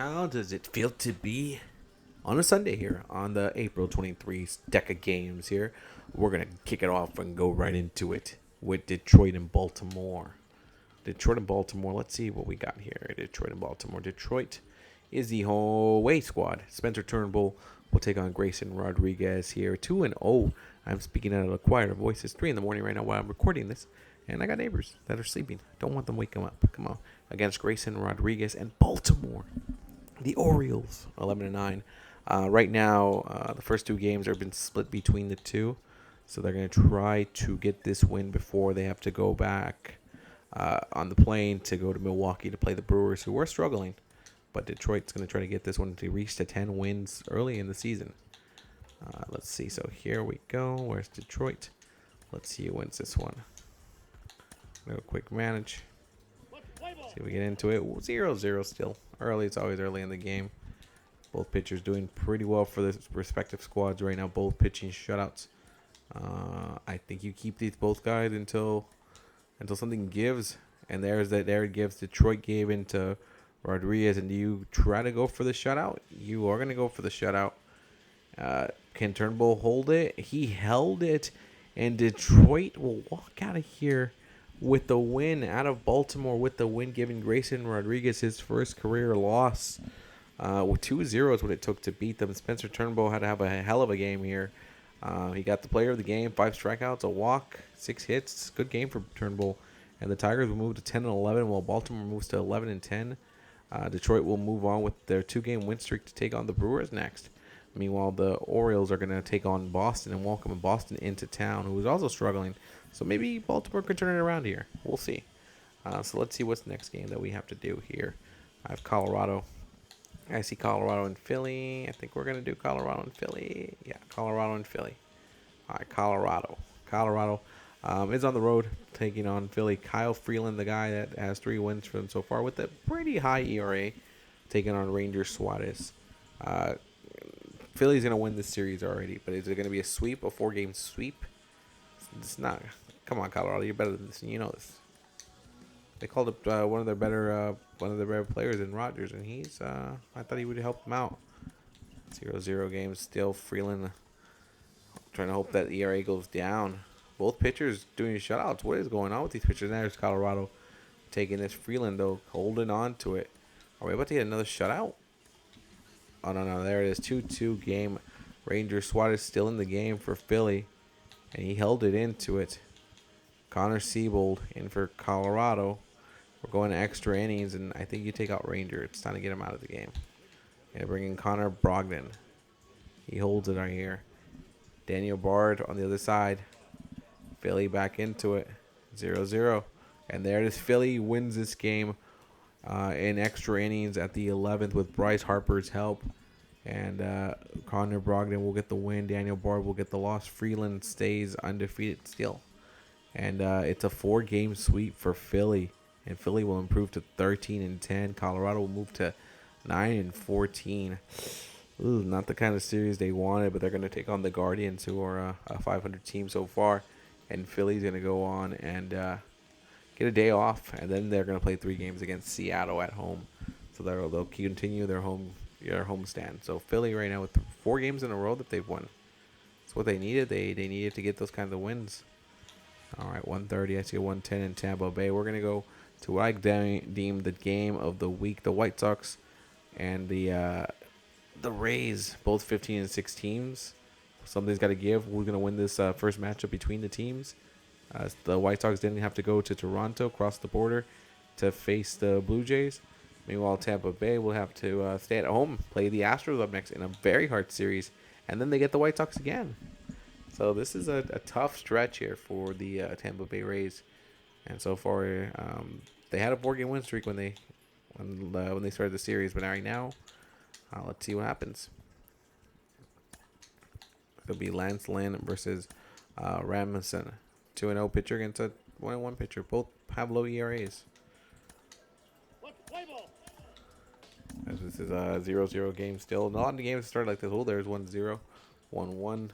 How does it feel to be on a Sunday here on the April 23rd deck of games here? We're going to kick it off and go right into it with Detroit and Baltimore. Detroit and Baltimore, let's see what we got here. Detroit and Baltimore. Detroit is the away squad. Spencer Turnbull will take on Grayson Rodriguez here. 2-0. I'm speaking out of a quieter voice. It's 3 in the morning right now while I'm recording this. And I got neighbors that are sleeping. Don't want them waking up. Come on. Against Grayson Rodriguez and Baltimore. The Orioles, 11-9. Right now, the first two games have been split between the two. So they're going to try to get this win before they have to go back on the plane to go to Milwaukee to play the Brewers, who are struggling. But Detroit's going to try to get this one to reach to 10 wins early in the season. Let's see. So here we go. Where's Detroit? Let's see who wins this one. Real quick manage. See if we get into it. 0-0 still. Early. It's always early in the game. Both pitchers doing pretty well for their respective squads right now. Both pitching shutouts. I think you keep these both guys until something gives. And there it gives. Detroit gave into Rodriguez. And do you try to go for the shutout? You are going to go for the shutout. Can Turnbull hold it? He held it. And Detroit will walk out of here with the win out of Baltimore, with the win, giving Grayson Rodriguez his first career loss. With 2-0 is what it took to beat them. Spencer Turnbull had to have a hell of a game here. He got the player of the game, 5 strikeouts, a walk, 6 hits. Good game for Turnbull. And the Tigers will move to 10-11, while Baltimore moves to 11-10. Detroit will move on with their 2-game win streak to take on the Brewers next. Meanwhile, the Orioles are going to take on Boston and welcome Boston into town, who is also struggling. So maybe Baltimore could turn it around here. We'll see. So let's see what's the next game that we have to do here. I have Colorado. I see Colorado and Philly. I think we're going to do Colorado and Philly. Yeah, Colorado and Philly. All right, Colorado. Colorado is on the road taking on Philly. Kyle Freeland, the guy that has 3 wins for them so far with a pretty high ERA, taking on Ranger Suarez. Philly's going to win this series already, but is it going to be a sweep, a 4-game sweep? It's not. Come on, Colorado, you're better than this, and you know this. They called up one of their better players in Rogers, and I thought he would help them out. 0-0 games still. Freeland trying to hope that ERA goes down. Both pitchers doing shutouts. What is going on with these pitchers? There's Colorado taking this. Freeland, though, holding on to it. Are we about to get another shutout? Oh, no. There it is. 2-2 game. Ranger Suarez still in the game for Philly, and he held it into it. Connor Siebold in for Colorado. We're going to extra innings, and I think you take out Ranger. It's time to get him out of the game. And bring in Connor Brogdon. He holds it right here. Daniel Bard on the other side. Philly back into it. 0-0. And there it is. Philly wins this game in extra innings at the 11th with Bryce Harper's help. And Connor Brogdon will get the win. Daniel Bard will get the loss. Freeland stays undefeated still. And it's a 4-game sweep for Philly. And Philly will improve to 13-10. Colorado will move to 9-14. Ooh, not the kind of series they wanted, but they're going to take on the Guardians, who are a 500 team so far. And Philly's going to go on and get a day off. And then they're going to play 3 games against Seattle at home. So they'll continue their home stand. So Philly right now with 4 games in a row that they've won. That's what they needed. They needed to get those kinds of wins. All right, 130. I see a 110 in Tampa Bay. We're going to go to what I deem the game of the week. The White Sox and the Rays, both 15-6 teams. Something's got to give. We're going to win this first matchup between the teams. The White Sox didn't have to go to Toronto, cross the border, to face the Blue Jays. Meanwhile, Tampa Bay will have to stay at home, play the Astros up next in a very hard series, and then they get the White Sox again. So this is a tough stretch here for the Tampa Bay Rays, and so far they had a 4-game win streak when they started the series, but right now, let's see what happens. It'll be Lance Lynn versus Ramson, 2-0 pitcher against a 1-1 pitcher. Both have low ERAs. As this is a 0-0 game still. A lot of the games start like this. Oh, there's 1-0, 1-1.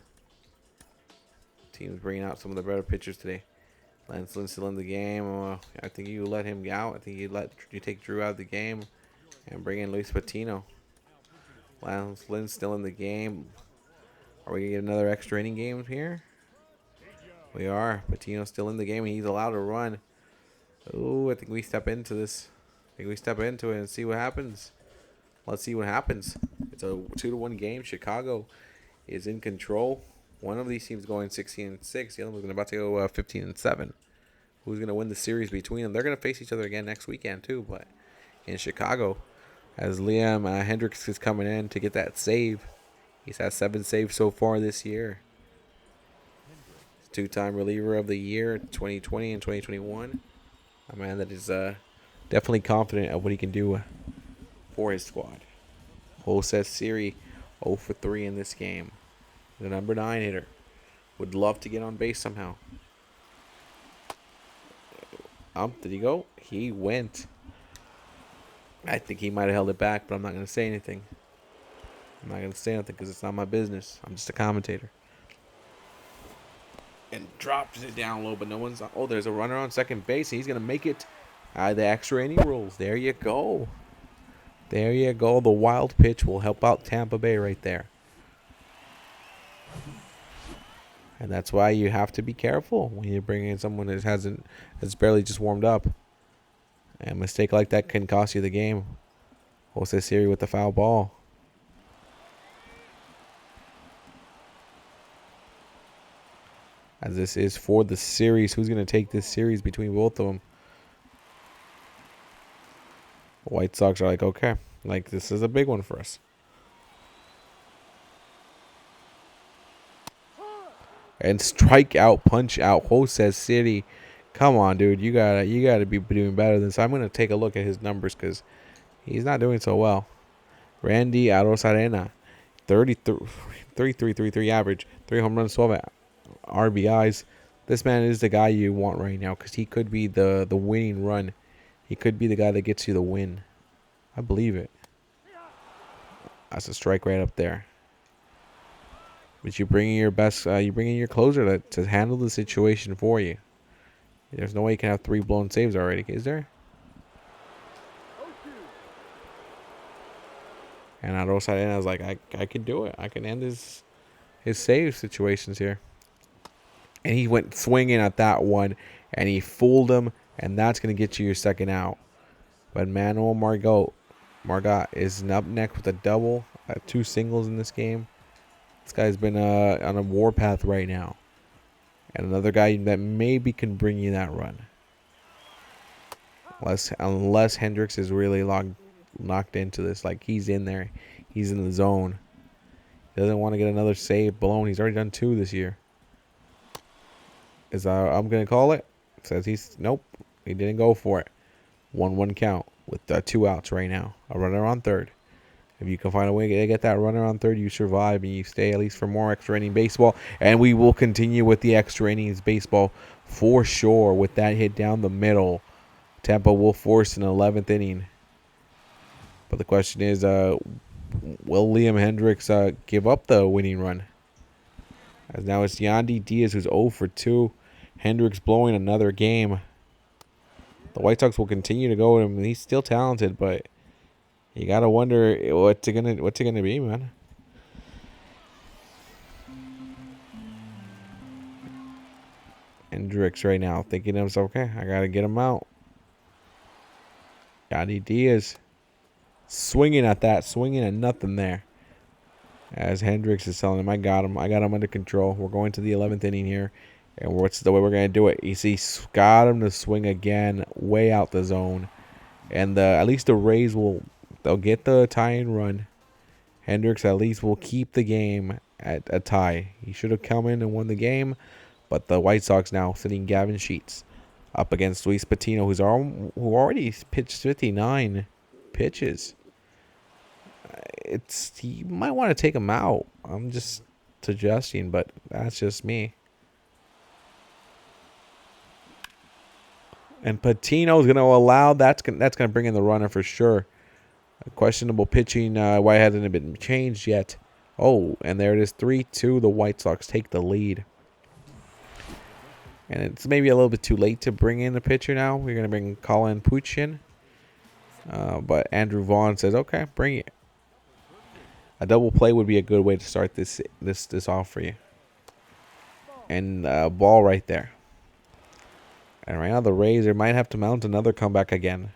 Teams bringing out some of the better pitchers today. Lance Lynn still in the game. I think you let him out. I think you take Drew out of the game. And bring in Luis Patino. Lance Lynn's still in the game. Are we going to get another extra inning game here? We are. Patino's still in the game, and he's allowed to run. Ooh, I think we step into this. I think we step into it and see what happens. Let's see what happens. It's a 2-1 game. Chicago is in control. One of these teams going 16-6. The other one's about to go 15-7. Who's going to win the series between them? They're going to face each other again next weekend too. But in Chicago, as Liam Hendricks is coming in to get that save. He's had 7 saves so far this year. Two-time reliever of the year, 2020 and 2021. A man that is definitely confident of what he can do for his squad. Jose Siri, 0 for 3 in this game. The number 9 hitter. Would love to get on base somehow. Did he go? He went. I think he might have held it back, but I'm not going to say anything. I'm not going to say anything because it's not my business. I'm just a commentator. And drops it down low, but no one's... Oh, there's a runner on second base. He's going to make it. The extra inning rules. There you go. There you go. The wild pitch will help out Tampa Bay right there. And that's why you have to be careful when you bring in someone that that's barely just warmed up. And a mistake like that can cost you the game. Jose Siri with the foul ball. As this is for the series. Who's going to take this series between both of them? The White Sox are like, okay, like this is a big one for us. And strike out, punch out, Jose City. Come on, dude, you gotta be doing better than this. I'm gonna take a look at his numbers because he's not doing so well. Randy Arozarena, 33 average, 3 home runs, 12 RBIs. This man is the guy you want right now because he could be the winning run. He could be the guy that gets you the win. I believe it. That's a strike right up there. But you bring in your best. You bring in your closer to handle the situation for you. There's no way you can have 3 blown saves already, is there? And I was like, I could do it. I can end his save situations here. And he went swinging at that one, and he fooled him, and that's going to get you your second out. But Manuel Margot is up next with a double, 2 singles in this game. This guy's been on a warpath right now. And another guy that maybe can bring you that run. Unless Hendricks is really locked into this. Like, he's in there. He's in the zone. He doesn't want to get another save blown. He's already done 2 this year. I'm going to call it. Says nope. He didn't go for it. 1-1 count with 2 outs right now. A runner on third. If you can find a way to get that runner on third, you survive and you stay at least for more extra inning baseball. And we will continue with the extra innings baseball for sure with that hit down the middle. Tampa will force an 11th inning. But the question is, will Liam Hendricks give up the winning run? As now it's Yandy Diaz who's 0 for 2. Hendricks blowing another game. The White Sox will continue to go with him. He's still talented, but you gotta wonder what's it gonna be, man. Hendricks right now thinking to himself, okay, I gotta get him out. Yandy Diaz swinging at nothing there. As Hendricks is telling him, I got him under control. We're going to the 11th inning here. And what's the way we're going to do it? You see, got him to swing again, way out the zone. And at least the Rays they'll get the tie-in run. Hendricks at least will keep the game at a tie. He should have come in and won the game. But the White Sox now sitting Gavin Sheets up against Luis Patino, who already pitched 59 pitches. You might want to take him out. I'm just suggesting, but that's just me. And Patino's going to allow that's going to bring in the runner for sure. Questionable pitching. Why hasn't it been changed yet? Oh, and there it is, 3-2. The White Sox take the lead. And it's maybe a little bit too late to bring in a pitcher now. We're going to bring Colin Puch in. But Andrew Vaughn says, "Okay, bring it." A double play would be a good way to start this off for you. And ball right there. And right now the Rays might have to mount another comeback again.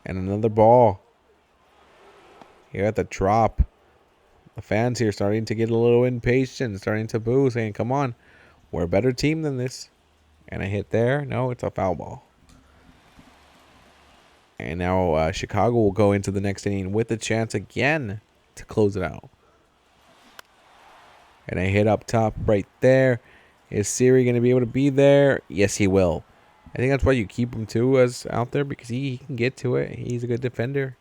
And another ball. Here at the drop. The fans here starting to get a little impatient, starting to boo, saying, "Come on, we're a better team than this." And a hit there. No, it's a foul ball. And now Chicago will go into the next inning with a chance again to close it out. And a hit up top right there. Is Siri going to be able to be there? Yes, he will. I think that's why you keep him too as out there, because he can get to it. He's a good defender.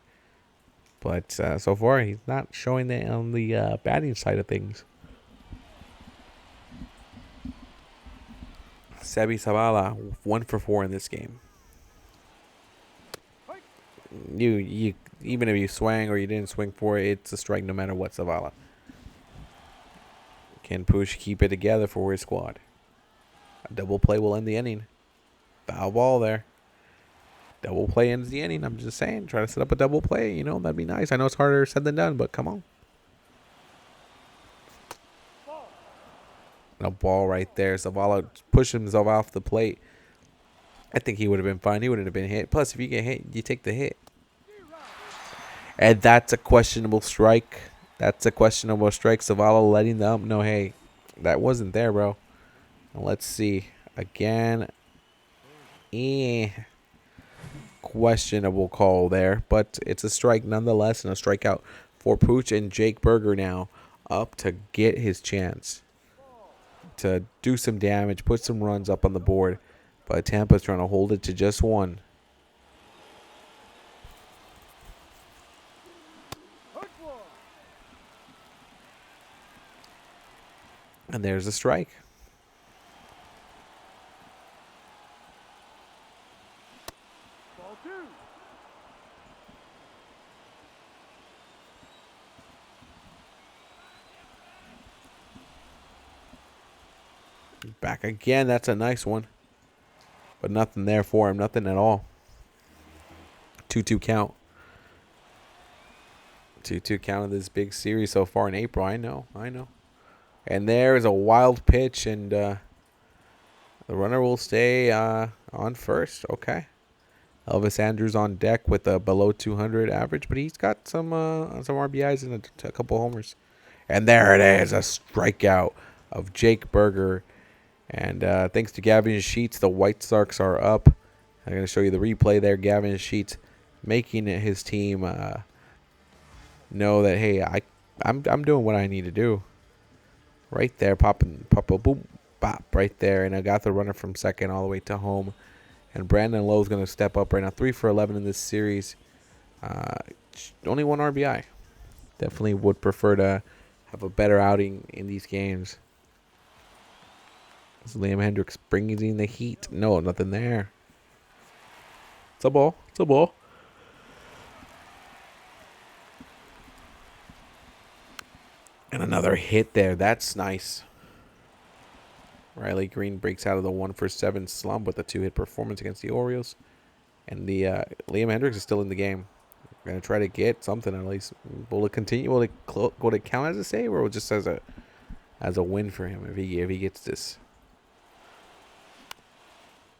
But so far, he's not showing that on the batting side of things. Sebi Zavala, 1 for 4 in this game. You even if you swing or you didn't swing for it, it's a strike no matter what, Zavala. Can Push keep it together for his squad? A double play will end the inning. Foul ball there. Double play ends the inning. I'm just saying, try to set up a double play. You know, that'd be nice. I know it's harder said than done, but come on. And a ball right there. Zavala pushed himself off the plate. I think he would have been fine. He wouldn't have been hit. Plus, if you get hit, you take the hit. And that's a questionable strike. That's a questionable strike. Zavala letting the ump know, hey, that wasn't there, bro. Let's see. Again. Questionable call there. But it's a strike nonetheless, and a strikeout for Pooch and Jake Berger now up to get his chance to do some damage, put some runs up on the board. But Tampa's trying to hold it to just 1. And there's a strike. Back again. That's a nice one. But nothing there for him. Nothing at all. 2-2 count. 2-2 count of this big series so far in April. I know. And there is a wild pitch, and the runner will stay on first. Okay. Elvis Andrews on deck with a below 200 average, but he's got some RBIs and a couple homers. And there it is, a strikeout of Jake Berger. And thanks to Gavin Sheets, the White Sox are up. I'm going to show you the replay there. Gavin Sheets making his team know that, hey, I'm doing what I need to do. Right there, pop a boom, bop, right there. And I got the runner from second all the way to home. And Brandon Lowe's going to step up right now. 3 for 11 in this series. Only 1 RBI. Definitely would prefer to have a better outing in these games. This is Liam Hendricks bringing in the heat. No, nothing there. It's a ball. And another hit there. That's nice. Riley Green breaks out of the 1 for 7 slump with a 2-hit performance against the Orioles. And the Liam Hendricks is still in the game. We're going to try to get something at least. Will it continue? Will it count as a save, or just as a win for him if he gets this?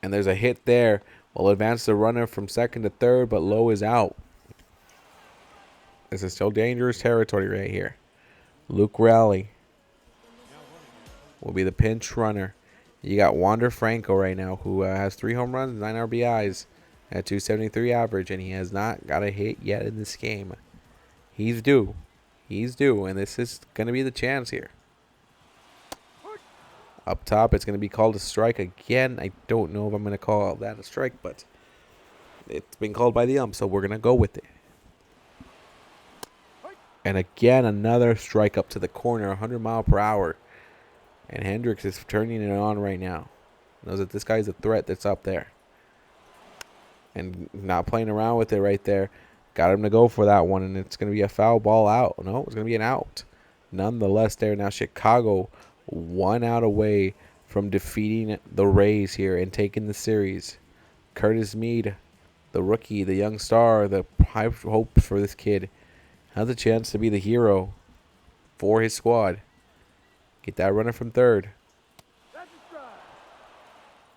And there's a hit there. Will advance the runner from second to third, but Lowe is out. This is still dangerous territory right here. Luke Raleigh will be the pinch runner. You got Wander Franco right now, who has 3 home runs, 9 RBIs, at 273 average, and he has not got a hit yet in this game. He's due, and this is going to be the chance here. Up top, it's going to be called a strike again. I don't know if I'm going to call that a strike, but it's been called by the ump, so we're going to go with it. And again, another strike up to the corner, 100 mile per hour. And Hendricks is turning it on right now. Knows that this guy's a threat that's up there. And not playing around with it right there. Got him to go for that one, and it's going to be a foul ball out. No, it's going to be an out. Nonetheless, there now Chicago 1 out away from defeating the Rays here and taking the series. Curtis Mead, the rookie, the young star, the high hopes for this kid, has a chance to be the hero for his squad. Get that runner from third.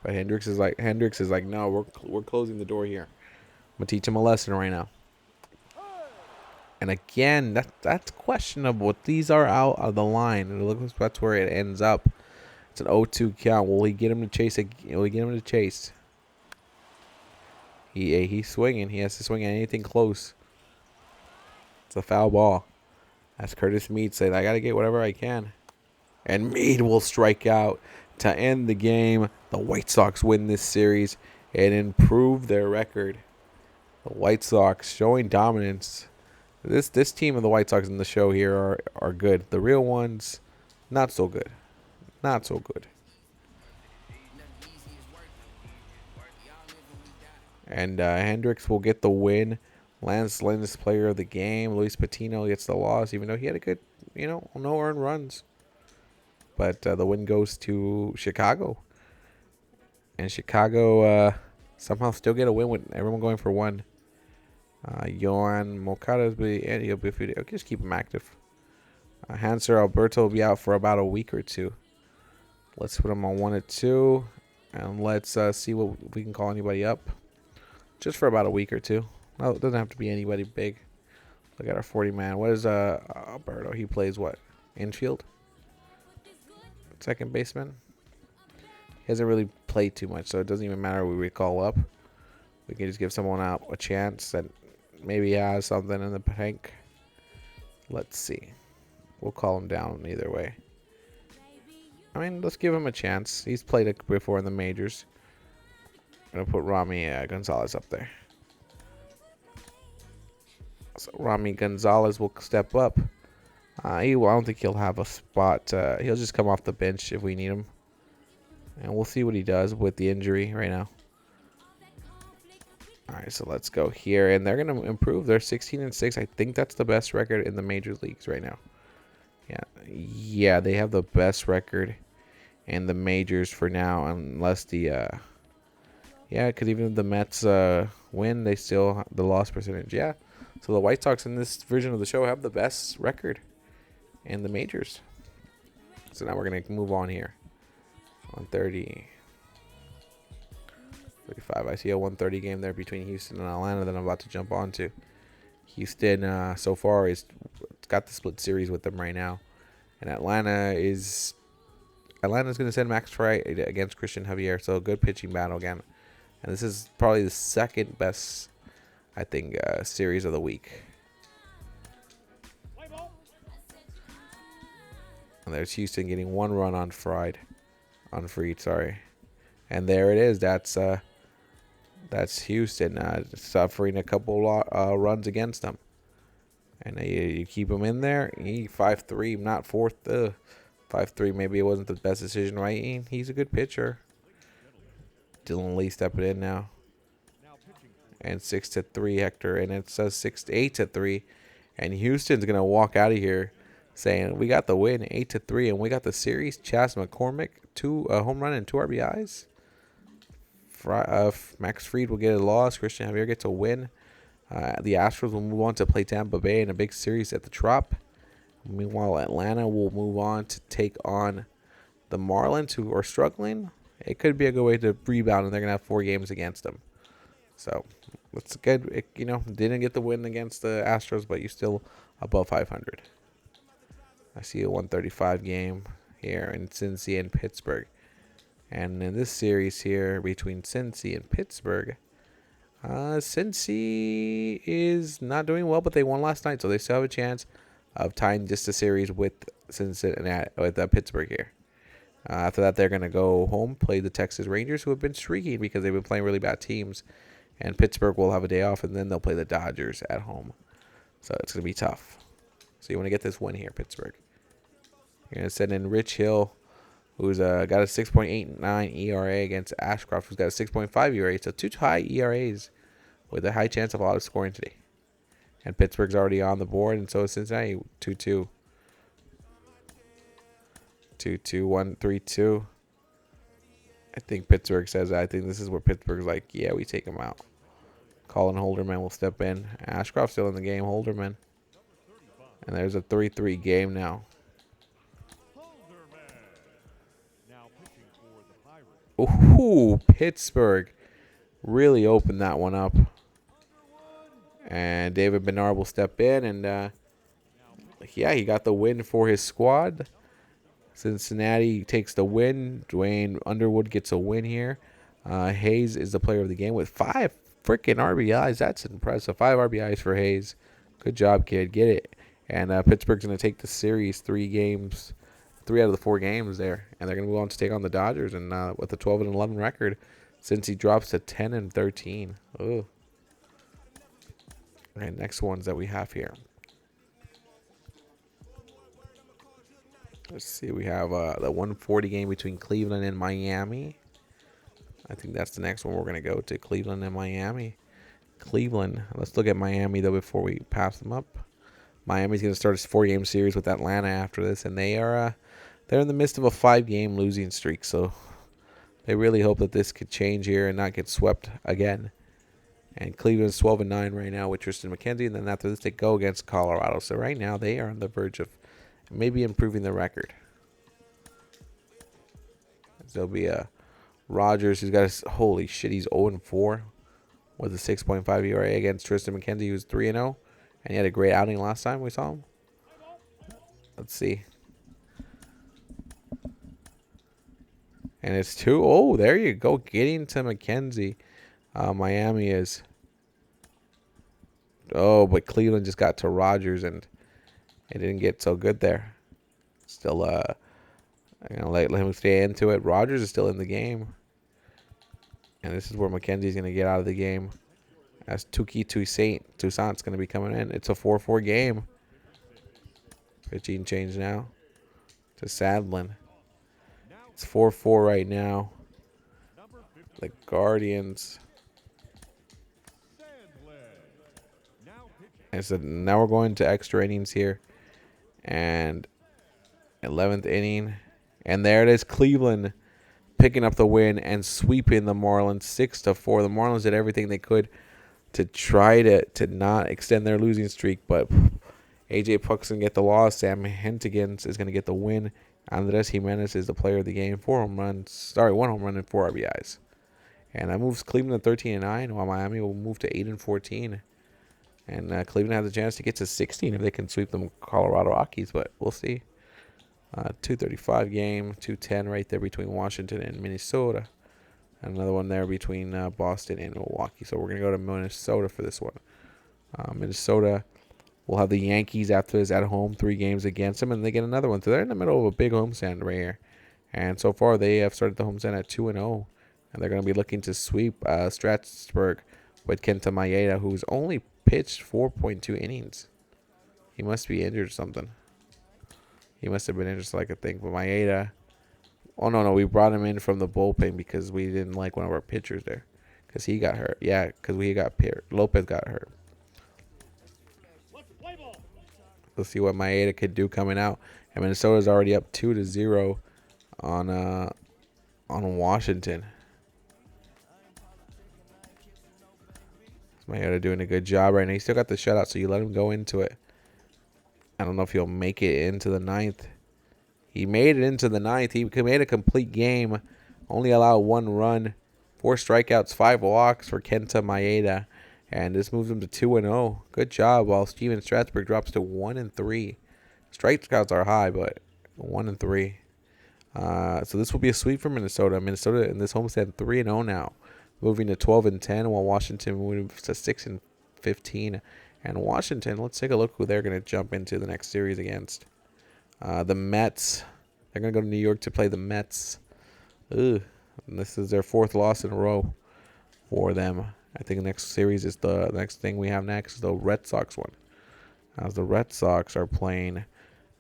But Hendricks is like, no, we're closing the door here. I'm gonna teach him a lesson right now. And again, that's questionable. These are out of the line, and it looks that's where it ends up. It's an 0-2 count. Will he get him to chase? Will he get him to chase? He's swinging. He has to swing at anything close. It's a foul ball. As Curtis Mead said, I gotta get whatever I can. And Mead will strike out to end the game. The White Sox win this series and improve their record. The White Sox showing dominance. This team of the White Sox in the show here are good. The real ones, not so good. Not so good. And Hendricks will get the win. Lance Lynn's player of the game. Luis Patino gets the loss, even though he had a good, no earned runs. But the win goes to Chicago. And Chicago somehow still get a win with everyone going for one. Yohan Moncada he'll be okay, just keep him active. Hanser Alberto will be out for about a week or two. Let's put him on 1-2, and let's see what if we can call anybody up. Just for about a week or two. No, it doesn't have to be anybody big. Look at our 40-man. What is Alberto? He plays what? Infield? Second baseman? He hasn't really played too much, so it doesn't even matter who we call up. We can just give someone out a chance that maybe has something in the tank. Let's see. We'll call him down either way. I mean, let's give him a chance. He's played it before in the majors. I'm going to put Rami Gonzalez up there. So Rami Gonzalez will step up. I don't think he'll have a spot. He'll just come off the bench if we need him. And we'll see what he does with the injury right now. All right, so let's go here. And they're going to improve. They're 16-6. I think that's the best record in the major leagues right now. Yeah, they have the best record in the majors for now, unless the because even if the Mets win, they still the loss percentage. Yeah, so the White Sox in this version of the show have the best record in the majors. So now we're gonna move on here. 130, 35. I see a 130 game there between Houston and Atlanta that I'm about to jump onto. Houston so far is got the split series with them right now, and Atlanta's going to send Max Fry against Christian Javier, so a good pitching battle again. And this is probably the second best, I think, series of the week. And there's Houston getting one run on Fried, sorry. And there it is. That's Houston suffering a couple runs against them. And you keep him in there. He 5-3, not fourth. 5-3. Maybe it wasn't the best decision, right? He's a good pitcher. Dylan Lee stepping in now. And 6-3, Hector. And it says 8-3. And Houston's gonna walk out of here saying we got the win, 8-3, and we got the series. Chas McCormick, 2 home run and 2 RBIs. Max Fried will get a loss. Christian Javier gets a win. The Astros will move on to play Tampa Bay in a big series at the Trop. Meanwhile, Atlanta will move on to take on the Marlins, who are struggling. It could be a good way to rebound, and they're going to have 4 games against them. So, it's good. Didn't get the win against the Astros, but you're still above 500. I see a 135 game here in Cincy and Pittsburgh. And in this series here between Cincy and Pittsburgh, Cincy is not doing well, but they won last night, so they still have a chance of tying just a series with Pittsburgh here. After that, they're going to go home, play the Texas Rangers, who have been streaking because they've been playing really bad teams. And Pittsburgh will have a day off, and then they'll play the Dodgers at home. So it's going to be tough. So you want to get this win here, Pittsburgh. You're going to send in Rich Hill, who's got a 6.89 ERA against Ashcroft, who's got a 6.5 ERA. So 2 high ERAs with a high chance of a lot of scoring today. And Pittsburgh's already on the board, and so is Cincinnati, 2-2. 2-2, 1-3-2. I think Pittsburgh says that. I think this is where Pittsburgh's like, yeah, we take him out. Colin Holderman will step in. Ashcroft's still in the game. Holderman. And there's a 3-3 game now. Ooh, Pittsburgh really opened that one up. And David Bernard will step in. And, yeah, he got the win for his squad. Cincinnati takes the win. Dwayne Underwood gets a win here. Hayes is the player of the game with 5 freaking RBIs. That's impressive. 5 RBIs for Hayes. Good job, kid. Get it. And Pittsburgh's going to take the series 3 out of the 4 games there. And they're going to move on to take on the Dodgers. And with a 12-11 record, since he drops to 10-13. Ugh. And next ones that we have here. Let's see. We have the 140 game between Cleveland and Miami. I think that's the next one we're going to go to, Cleveland and Miami. Cleveland. Let's look at Miami, though, before we pass them up. Miami's going to start a 4-game series with Atlanta after this, and they're in the midst of a 5-game losing streak, so they really hope that this could change here and not get swept again. And Cleveland's 12-9 right now with Tristan McKenzie, and then after this they go against Colorado. So right now they are on the verge of maybe improving the record. There'll be a Rogers who's got a holy shit, he's 0-4 with a 6.5 ERA against Tristan McKenzie, who's 3-0, and he had a great outing last time we saw him. Let's see. And it's 2. Oh, there you go, getting to McKenzie. Miami is. Oh, but Cleveland just got to Rogers and it didn't get so good there. Still, I'm gonna let him stay into it. Rogers is still in the game, and this is where McKenzie's gonna get out of the game. As Toussaint's gonna be coming in. It's a 4-4 game. Pitching change now to Sadlin. It's 4-4 right now. The Guardians. And so now we're going to extra innings here. And 11th inning. And there it is, Cleveland picking up the win and sweeping the Marlins 6-4. The Marlins did everything they could to try to not extend their losing streak. But A.J. Puck's going to get the loss. Sam Hentigans is going to get the win. Andres Jimenez is the player of the game. 1 home run and 4 RBIs. And that moves Cleveland to 13-9, while Miami will move to 8-14. And Cleveland has a chance to get to 16 if they can sweep the Colorado Rockies, but we'll see. 235 game, 210 right there between Washington and Minnesota. And another one there between Boston and Milwaukee. So we're going to go to Minnesota for this one. Minnesota will have the Yankees after this at home, 3 games against them, and they get another one. So they're in the middle of a big homestand right here. And so far they have started the homestand at 2-0. And they're going to be looking to sweep Strasburg with Kenta Maeda, who's only pitched 4.2 innings. He must be injured or something. He must have been injured, so I could think. But Maeda, oh, no, we brought him in from the bullpen because we didn't like one of our pitchers there. Because he got hurt. Yeah, because Lopez got hurt. Let's see what Maeda could do coming out. And Minnesota's already up 2-0 on Washington. Maeda doing a good job right now. He still got the shutout, so you let him go into it. I don't know if he'll make it into the 9th. He made it into the 9th. He made a complete game. Only allowed 1 run. 4 strikeouts, 5 walks for Kenta Maeda. And this moves him to 2-0. Good job, while Steven Strasburg drops to 1-3. Strikeouts are high, but 1-3. So this will be a sweep for Minnesota. Minnesota in this homestand 3-0 now. Moving to 12-10, while Washington moves to 6-15. And Washington, let's take a look who they're going to jump into the next series against. The Mets. They're going to go to New York to play the Mets. Ugh. And this is their 4th loss in a row for them. I think the next series is the next thing we have next is the Red Sox one. As the Red Sox are playing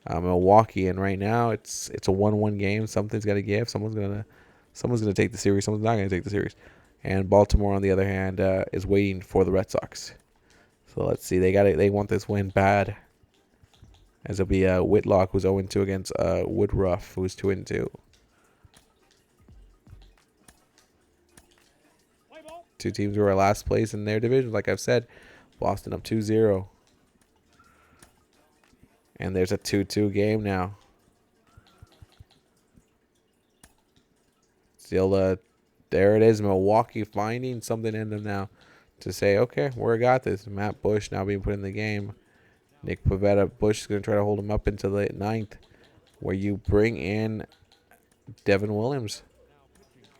Milwaukee, and right now it's a 1-1 game. Something's got to give. Someone's gonna take the series. Someone's not gonna take the series. And Baltimore, on the other hand, is waiting for the Red Sox. So let's see. They want this win bad. As it'll be Whitlock, who's 0-2 against Woodruff, who's 2-2. Two teams who are last place in their division. Like I've said, Boston up 2-0. And there's a 2-2 game now. Still, there it is. Milwaukee finding something in them now to say, okay, we got this. Matt Bush now being put in the game. Nick Pivetta. Bush is going to try to hold him up into the ninth, where you bring in Devin Williams.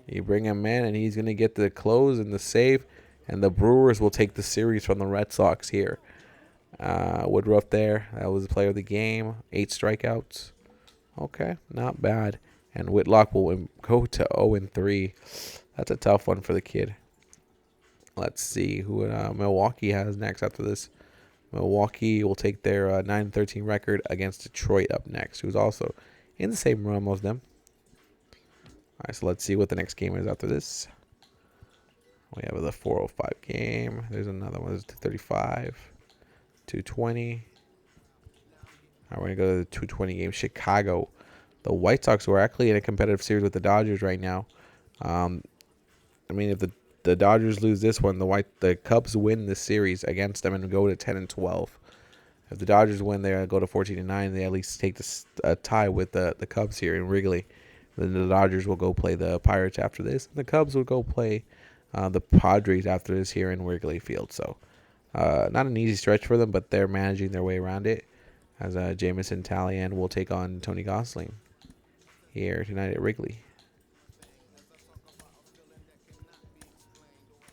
You bring him in, and he's going to get the close and the save, and the Brewers will take the series from the Red Sox here. Woodruff there. That was the player of the game. 8 strikeouts. Okay, not bad. And Whitlock will go to 0-3. That's a tough one for the kid. Let's see who Milwaukee has next after this. Milwaukee will take their 9-13 record against Detroit up next, who's also in the same realm as them. All right, so let's see what the next game is after this. We have the 405 game. There's another one. There's 235, 220. All right, we're going to go to the 220 game. Chicago. The White Sox were actually in a competitive series with the Dodgers right now. I mean, if the Dodgers lose this one, the Cubs win this series against them and go to 10-12. If the Dodgers win, they go to 14-9. They at least take the tie with the Cubs here in Wrigley. Then the Dodgers will go play the Pirates after this. And the Cubs will go play the Padres after this here in Wrigley Field. So not an easy stretch for them, but they're managing their way around it. As Jameson Taillon will take on Tony Gosling here tonight at Wrigley.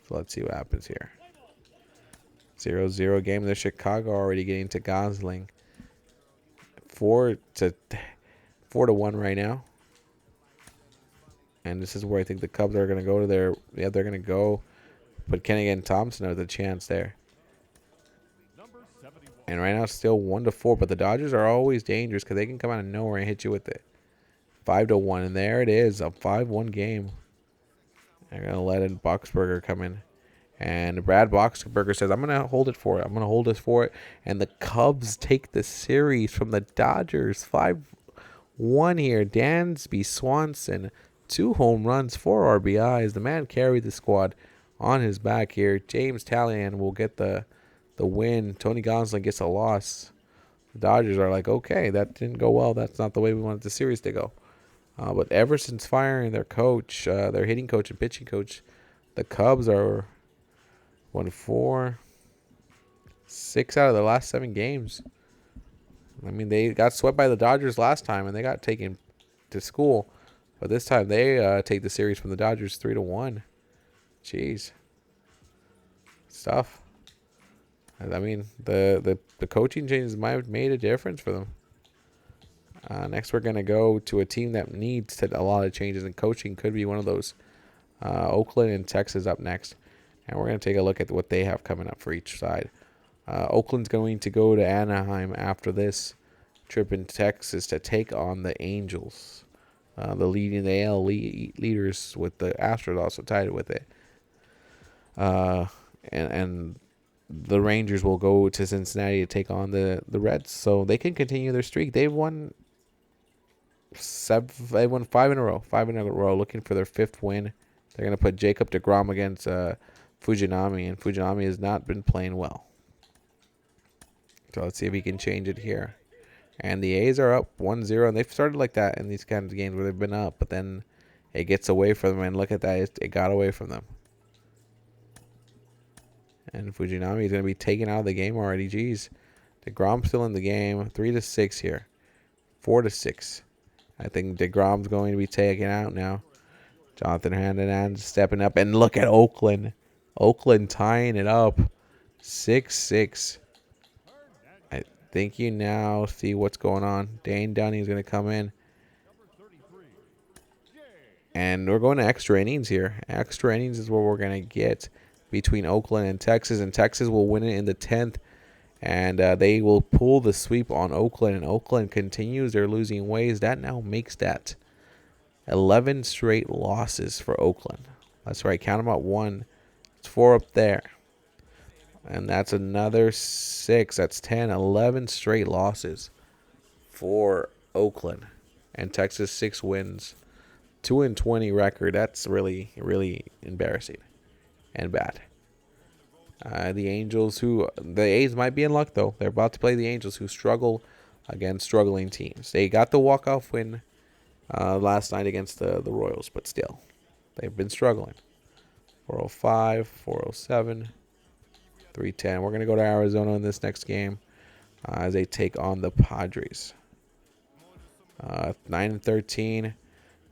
So let's see what happens here. 0-0 game. The Chicago already getting to Gosling. 4-1 right now. And this is where I think the Cubs are going to go to their... Yeah, they're going to go. But Kenny and Thompson have the chance there. And right now, it's still 1-4. But the Dodgers are always dangerous because they can come out of nowhere and hit you with it. 5-1. And there it is. A 5-1 game. They're going to let in Boxberger come in. And Brad Boxberger says, I'm going to hold it for it. I'm going to hold this for it. And the Cubs take the series from the Dodgers. 5-1 here. Dansby Swanson. 2 home runs, 4 RBIs. The man carried the squad on his back here. James Taillon will get the win. Tony Gosling gets a loss. The Dodgers are like, okay, that didn't go well. That's not the way we wanted the series to go. But ever since firing their coach, their hitting coach and pitching coach, the Cubs are 1-4, 6 out of the last 7 games. I mean, they got swept by the Dodgers last time, and they got taken to school. But this time, they take the series from the Dodgers 3-1. Jeez. It's tough. I mean, the coaching changes might have made a difference for them. Next, we're going to go to a team that needs a lot of changes, and coaching could be one of those. Oakland and Texas up next. And we're going to take a look at what they have coming up for each side. Oakland's going to go to Anaheim after this trip in Texas to take on the Angels. The AL leaders with the Astros also tied with it. And the Rangers will go to Cincinnati to take on the Reds. So they can continue their streak. They've won 5 in a row. 5 in a row, looking for their 5th win. They're going to put Jacob deGrom against Fujinami, and Fujinami has not been playing well. So let's see if he can change it here. And the A's are up 1-0, and they've started like that in these kinds of games where they've been up, but then it gets away from them, and look at that, it got away from them. And Fujinami is going to be taken out of the game already. Jeez. DeGrom's still in the game. 3-6 here. 4-6. I think DeGrom's going to be taken out now. Jonathan Hernandez stepping up. And look at Oakland. Oakland tying it up. 6-6. I think you now see what's going on. Dane Dunning is going to come in. And we're going to extra innings here. Extra innings is what we're going to get between Oakland and Texas will win it in the 10th, and they will pull the sweep on Oakland, and Oakland continues their losing ways. That now makes that 11 straight losses for Oakland. That's right, count them out. 1, it's 4 up there, and that's another 6. That's 10, 11 straight losses for Oakland, and Texas 6 wins, 2-20 record. That's really, really embarrassing. and bad. The Angels, the A's might be in luck though. They're about to play the Angels, who struggle against struggling teams. They got the walk-off win last night against the Royals, but still, they've been struggling. 405, 407, 310. We're gonna go to Arizona in this next game as they take on the Padres. 9-13.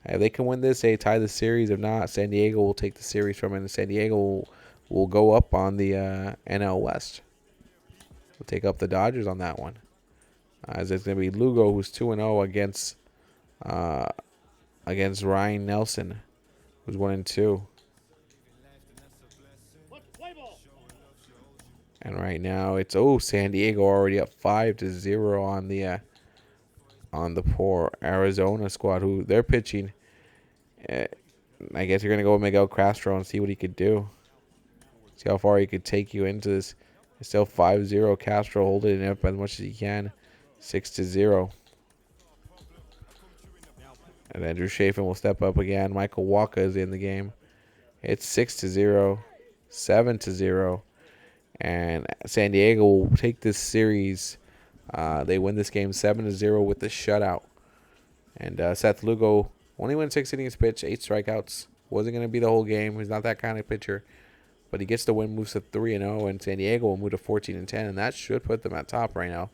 If they can win this, they tie the series. If not, San Diego will take the series from it, and San Diego will go up on the NL West. We'll take up the Dodgers on that one. As it's going to be Lugo, who's 2-0 against Ryan Nelson, who's 1-2. And right now it's San Diego already up 5-0 on the poor Arizona squad, who they're pitching. I guess you're gonna go with Miguel Castro and see what he could do. See how far he could take you into this. It's still 5-0. Castro holding it up as much as he can. 6-0. And Andrew Chafin will step up again. Michael Walker is in the game. It's 6-0, 7-0. And San Diego will take this series. They win this game 7-0 with the shutout. And Seth Lugo only went 6 innings pitched, 8 strikeouts. Wasn't going to be the whole game. He's not that kind of pitcher. But he gets the win, moves to 3-0, and San Diego will move to 14-10, and that should put them at top right now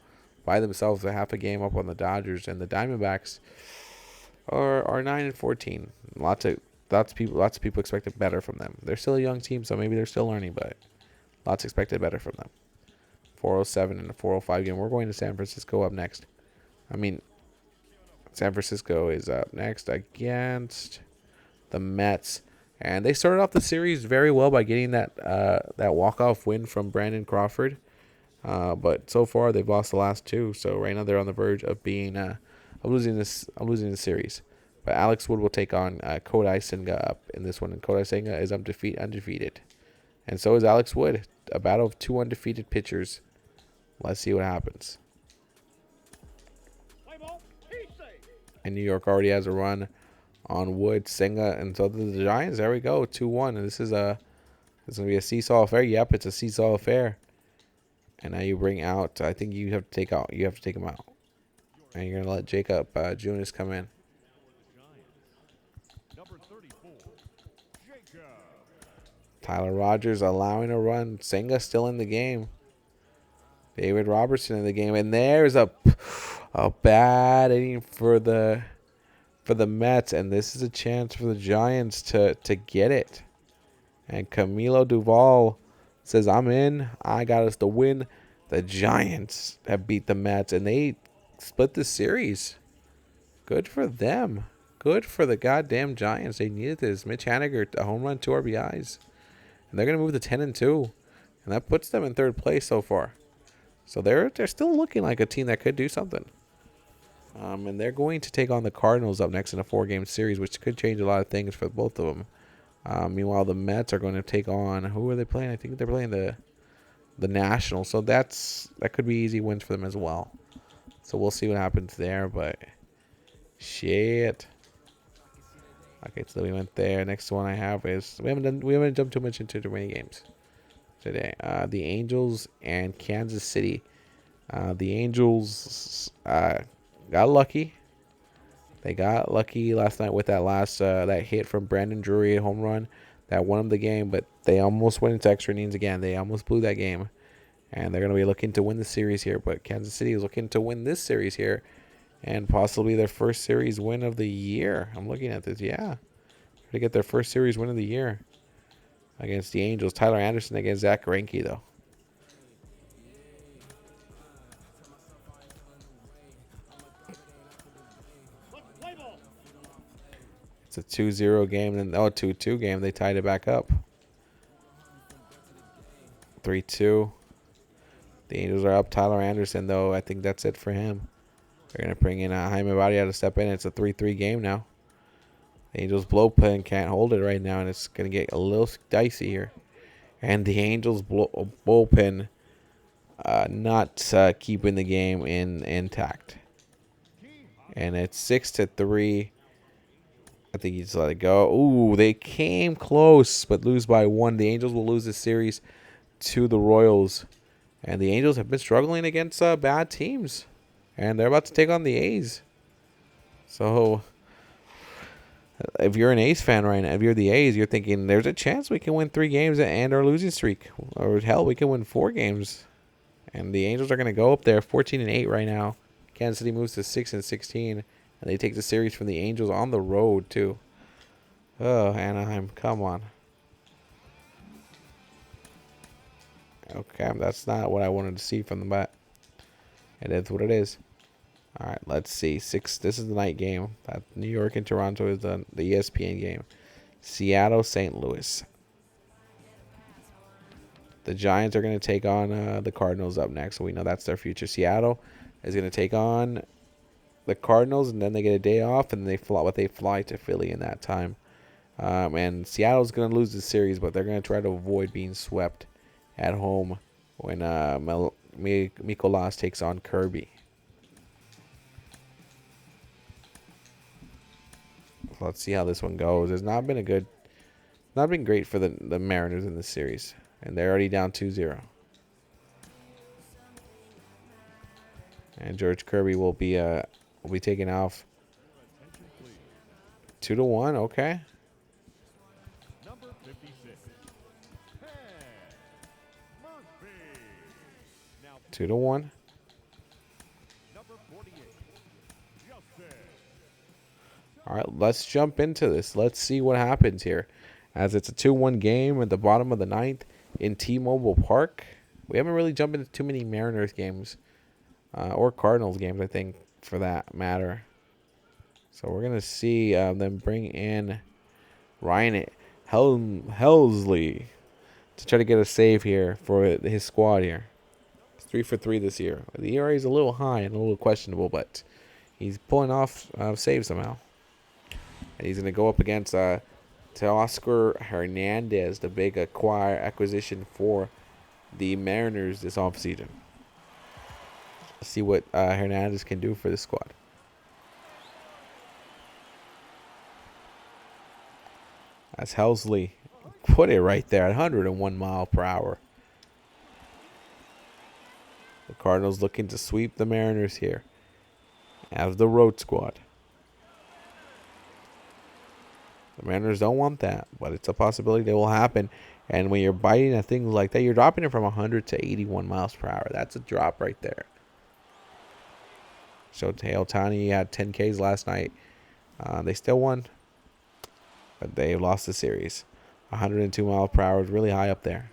by themselves, a half a game up on the Dodgers. And the Diamondbacks are 9-14. Lots of people expected better from them. They're still a young team, so maybe they're still learning, but lots expected better from them. 407 and a 405 game. We're going to San Francisco up next. San Francisco is up next against the Mets. And they started off the series very well by getting that walk-off win from Brandon Crawford. But so far they've lost the last 2. So right now they're on the verge of losing the series. But Alex Wood will take on Kodai Senga up in this one. And Kodai Senga is undefeated. And so is Alex Wood. A battle of 2 undefeated pitchers. Let's see what happens. And New York already has a run on Wood, Senga, and so the Giants. There we go, 2-1. And this is gonna be a seesaw affair. Yep, it's a seesaw affair. And now you bring out. I think you have to take him out. And you're gonna let Jacob Junis come in. Tyler Rogers allowing a run. Senga still in the game. David Robertson in the game, and there's a bad inning for the Mets, and this is a chance for the Giants to get it. And Camilo Duval says, "I'm in. I got us the win." The Giants have beat the Mets, and they split the series. Good for them. Good for the goddamn Giants. They needed this. Mitch Haniger, a home run, 2 RBIs, and they're gonna move to 10-2, and that puts them in 3rd place so far. So they're still looking like a team that could do something. And they're going to take on the Cardinals up next in a 4-game series, which could change a lot of things for both of them. Meanwhile, the Mets are going to take on, who are they playing? I think they're playing the Nationals. So that could be easy wins for them as well. So we'll see what happens there. But shit. Okay, so we went there. Next one I have is we haven't jumped too much into too many games today. The Angels and Kansas City. The Angels got lucky. They got lucky last night with that last that hit from Brandon Drury, a home run that won them the game, but they almost went into extra innings again. They almost blew that game, and they're going to be looking to win the series here. But Kansas City is looking to win this series here, and possibly their first series win of the year. I'm looking at this, yeah, to get their first series win of the year against the Angels. Tyler Anderson against Zach Greinke, though. It's a 2-0 game, then 2-2 game. They tied it back up. 3-2. The Angels are up. Tyler Anderson, though, I think that's it for him. They're going to bring in Jaime Badia to step in. It's a 3-3 game now. The Angels bullpen can't hold it right now, and it's going to get a little dicey here. And the Angels bullpen not keeping the game intact. And it's 6-3. I think he just let it go. Ooh, they came close, but lose by one. The Angels will lose this series to the Royals. And the Angels have been struggling against bad teams. And they're about to take on the A's. So, if you're an A's fan right now, if you're the A's, you're thinking there's a chance we can win 3 games and our losing streak. Or hell, we can win 4 games. And the Angels are going to go up there 14-8 right now. Kansas City moves to 6-16. And they take the series from the Angels on the road, too. Oh, Anaheim, come on. Okay, that's not what I wanted to see from the bat. It is what it is. All right, let's see. This is the night game. New York and Toronto is the ESPN game. Seattle, St. Louis. The Giants are going to take on the Cardinals up next, so we know that's their future. Seattle is going to take on the Cardinals, and then they get a day off, and they fly to Philly in that time. And Seattle's going to lose the series, but they're going to try to avoid being swept at home when Mikolas takes on Kirby. Let's see how this one goes. It's not been great for the Mariners in this series, and they're already down 2-0. And George Kirby will be taking off 2-1. Okay. 2-1. All right, let's jump into this. Let's see what happens here. As it's a 2-1 game at the bottom of the ninth in T-Mobile Park. We haven't really jumped into too many Mariners games or Cardinals games, I think, for that matter. So we're going to see them bring in Ryan Helsley to try to get a save here for his squad here. It's 3 for 3 this year. The ERA is a little high and a little questionable, but he's pulling off saves somehow. And he's going to go up against Teoscar Hernandez, the big acquisition for the Mariners this offseason. Let's see what Hernandez can do for the squad. As Helsley put it right there at 101 mile per hour. The Cardinals looking to sweep the Mariners here as the road squad. The Mariners don't want that, but it's a possibility that will happen. And when you're biting at things like that, you're dropping it from 100 to 81 miles per hour. That's a drop right there. Shohei Ohtani had 10 Ks last night. They still won, but they lost the series. 102 miles per hour is really high up there.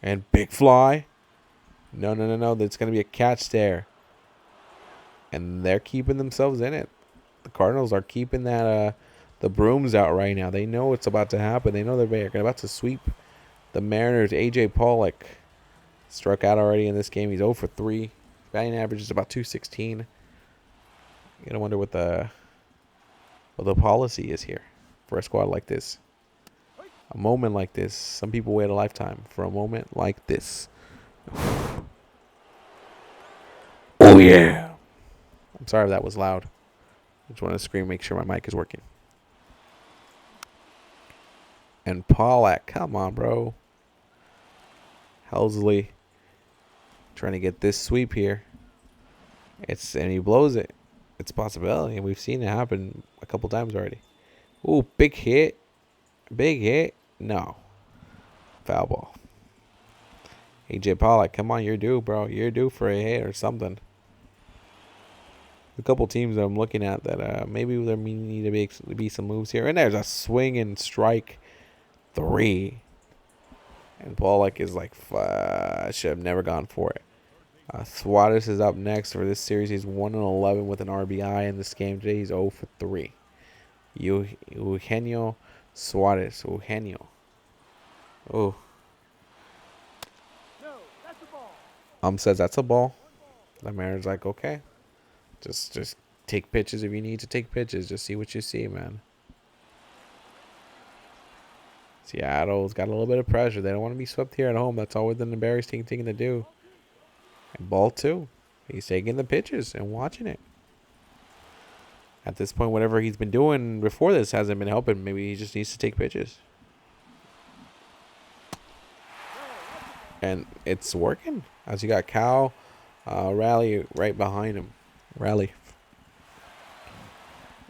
And big fly. No. There's going to be a catch there. And they're keeping themselves in it. The Cardinals are keeping the brooms out right now. They know it's about to happen. They know they're about to sweep the Mariners. A.J. Pollock struck out already in this game. He's 0 for 3. Batting average is about 216. You're going to wonder what the policy is here for a squad like this. A moment like this. Some people wait a lifetime for a moment like this. Oh, yeah. I'm sorry if that was loud. I just want to scream, make sure my mic is working. And Pollock, come on, bro. Helsley trying to get this sweep here. And he blows it. It's a possibility, and we've seen it happen a couple times already. Ooh, big hit. Big hit. No. Foul ball. A.J. Pollock, come on, you're due, bro. You're due for a hit or something. A couple teams that I'm looking at that maybe there need to be some moves here. And there's a swing and strike 3. And Pollock is like, I should have never gone for it. Suarez is up next for this series. He's 1-11 with an RBI in this game today. He's 0 for 3. Eugenio Suarez. Eugenio. Oh. Says that's a ball. The Mariners like, okay. Just take pitches if you need to take pitches. Just see what you see, man. Seattle's got a little bit of pressure. They don't want to be swept here at home. That's always an embarrassing thing to do. And ball two. He's taking the pitches and watching it. At this point, whatever he's been doing before this hasn't been helping. Maybe he just needs to take pitches. And it's working. As you got Cal Rally right behind him. Rally.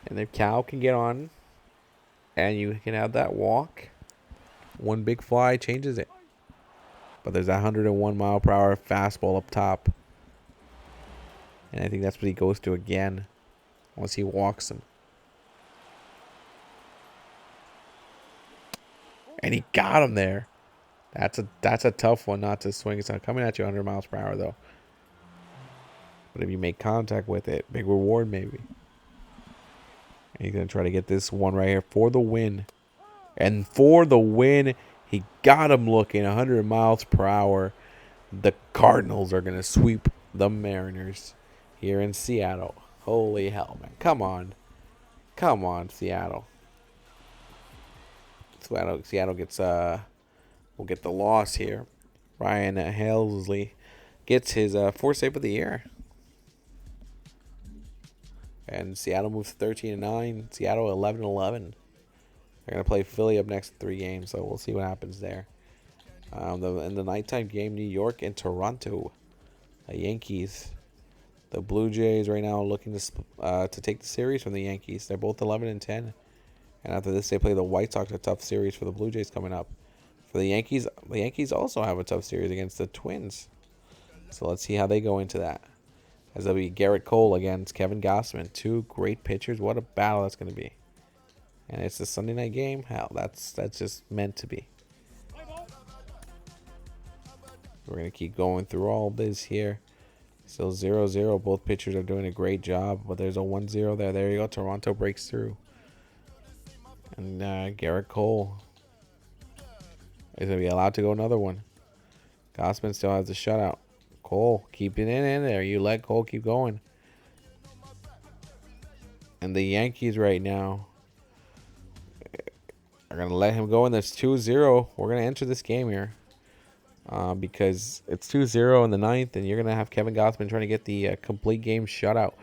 And if Cal can get on and you can have that walk, one big fly changes it. But there's that 101 mile per hour fastball up top. And I think that's what he goes to again once he walks him. And he got him there. That's a tough one not to swing. It's not coming at you 100 miles per hour, though. But if you make contact with it, big reward maybe. And he's going to try to get this one right here for the win. And for the win, he got him looking 100 miles per hour. The Cardinals are going to sweep the Mariners here in Seattle. Holy hell, man. Come on. Come on, Seattle. Seattle gets will get the loss here. Ryan Helsley gets his fourth save of the year. And Seattle moves 13-9. Seattle 11-11. They're going to play Philly up next 3 games, so we'll see what happens there. In the nighttime game, New York and Toronto. The Yankees. The Blue Jays right now looking to take the series from the Yankees. They're both 11-10. And after this, they play the White Sox, a tough series for the Blue Jays coming up. For the Yankees also have a tough series against the Twins. So let's see how they go into that. As it'll be Garrett Cole against Kevin Gausman. 2 great pitchers. What a battle that's going to be. And it's a Sunday night game. Hell, that's just meant to be. We're going to keep going through all this here. Still 0-0. Both pitchers are doing a great job. But there's a 1-0 there. There you go. Toronto breaks through. And Garrett Cole is going to be allowed to go another one. Gausman still has the shutout. Cole, keep it in there. You let Cole keep going. And the Yankees right now are going to let him go. And there's 2-0. We're going to enter this game here. Because it's 2-0 in the ninth. And you're going to have Kevin Gausman trying to get the complete game shutout.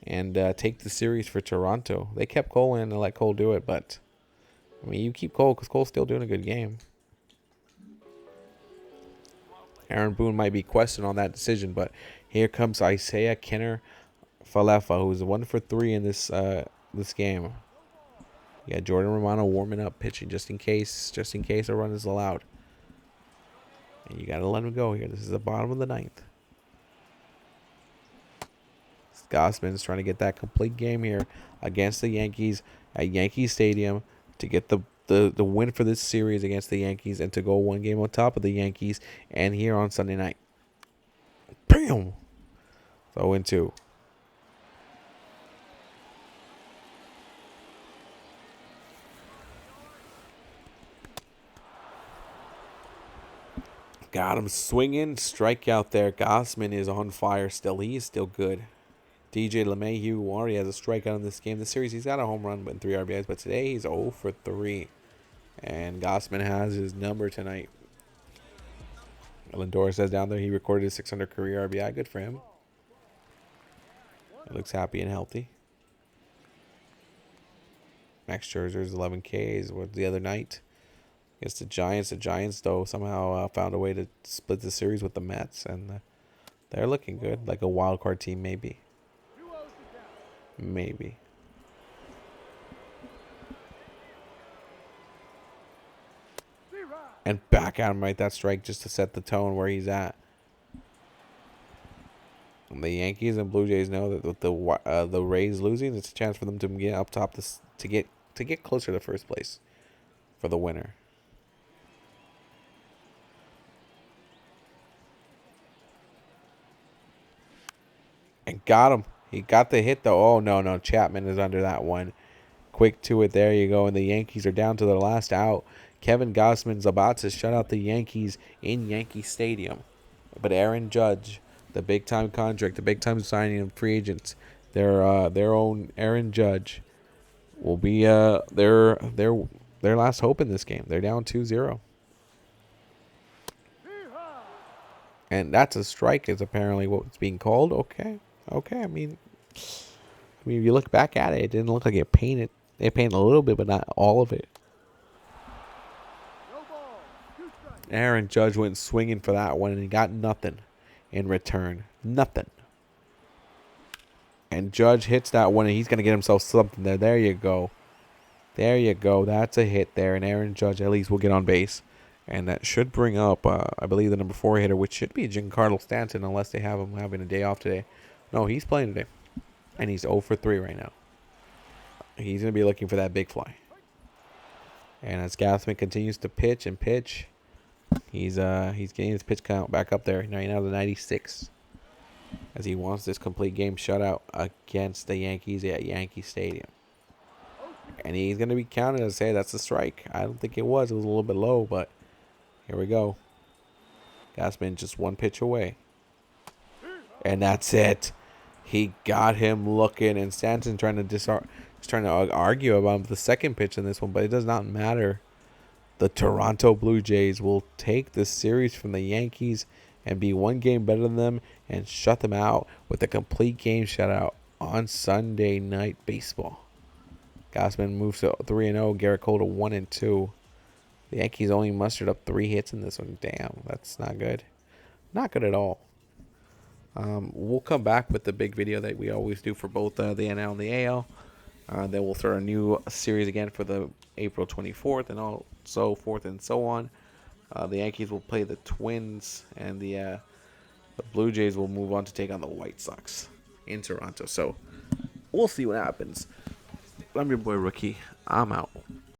And take the series for Toronto. They kept Cole in and let Cole do it. But, I mean, you keep Cole because Cole's still doing a good game. Aaron Boone might be questioned on that decision, but here comes Isaiah Kenner Falefa, who's 1 for 3 in this game. Yeah, Jordan Romano warming up, pitching just in case a run is allowed. And you gotta let him go here. This is the bottom of the ninth. Gausman's trying to get that complete game here against the Yankees at Yankee Stadium to get the win for this series against the Yankees and to go 1 game on top of the Yankees and here on Sunday night. Bam! 0-2. Got him swinging. Strikeout there. Gausman is on fire still. He is still good. DJ LeMahieu already has a strikeout in this game. This series, he's got a home run and 3 RBIs, but today he's 0 for 3. And Gausman has his number tonight. Lindor says down there he recorded his 600 career RBI. Good for him. He looks happy and healthy. Max Scherzer's 11 Ks was the other night against the Giants. The Giants, though, somehow found a way to split the series with the Mets. And they're looking good. Like a wild card team, maybe. Maybe. And back at him right that strike just to set the tone where he's at. And the Yankees and Blue Jays know that with the Rays losing, it's a chance for them to get up top to get closer to first place for the winner. And got him. He got the hit though. Oh no, Chapman is under that one. Quick to it. There you go. And the Yankees are down to their last out. Kevin Gausman's about to shut out the Yankees in Yankee Stadium. But Aaron Judge, the big-time contract, the big-time signing of free agents, their own Aaron Judge, will be their last hope in this game. They're down 2-0. And that's a strike is apparently what's being called. Okay. Okay. I mean, if you look back at it, it didn't look like it painted. It painted a little bit, but not all of it. Aaron Judge went swinging for that one, and he got nothing in return. Nothing. And Judge hits that one, and he's going to get himself something there. There you go. There you go. That's a hit there, and Aaron Judge at least will get on base. And that should bring up, I believe, the number 4 hitter, which should be Giancarlo Stanton, unless they have him having a day off today. No, he's playing today. And he's 0 for 3 right now. He's going to be looking for that big fly. And as Gassman continues to pitch and pitch, he's getting his pitch count back up there, 9 out of 96. As he wants this complete game shutout against the Yankees at Yankee Stadium. And he's going to be counted as, hey, that's a strike. I don't think it was. It was a little bit low, but here we go. Gassman just one pitch away. And that's it. He got him looking, and Stanton trying to argue about the second pitch in this one, but it does not matter. The Toronto Blue Jays will take this series from the Yankees and be one game better than them and shut them out with a complete game shutout on Sunday Night Baseball. Gassman moves to 3-0. Garrett Cole to 1-2. The Yankees only mustered up 3 hits in this one. Damn, that's not good. Not good at all. We'll come back with the big video that we always do for both the NL and the AL. Then we'll start a new series again for the April 24th and so forth and so on. The Yankees will play the Twins, and the Blue Jays will move on to take on the White Sox in Toronto. So we'll see what happens. I'm your boy Rookie. I'm out.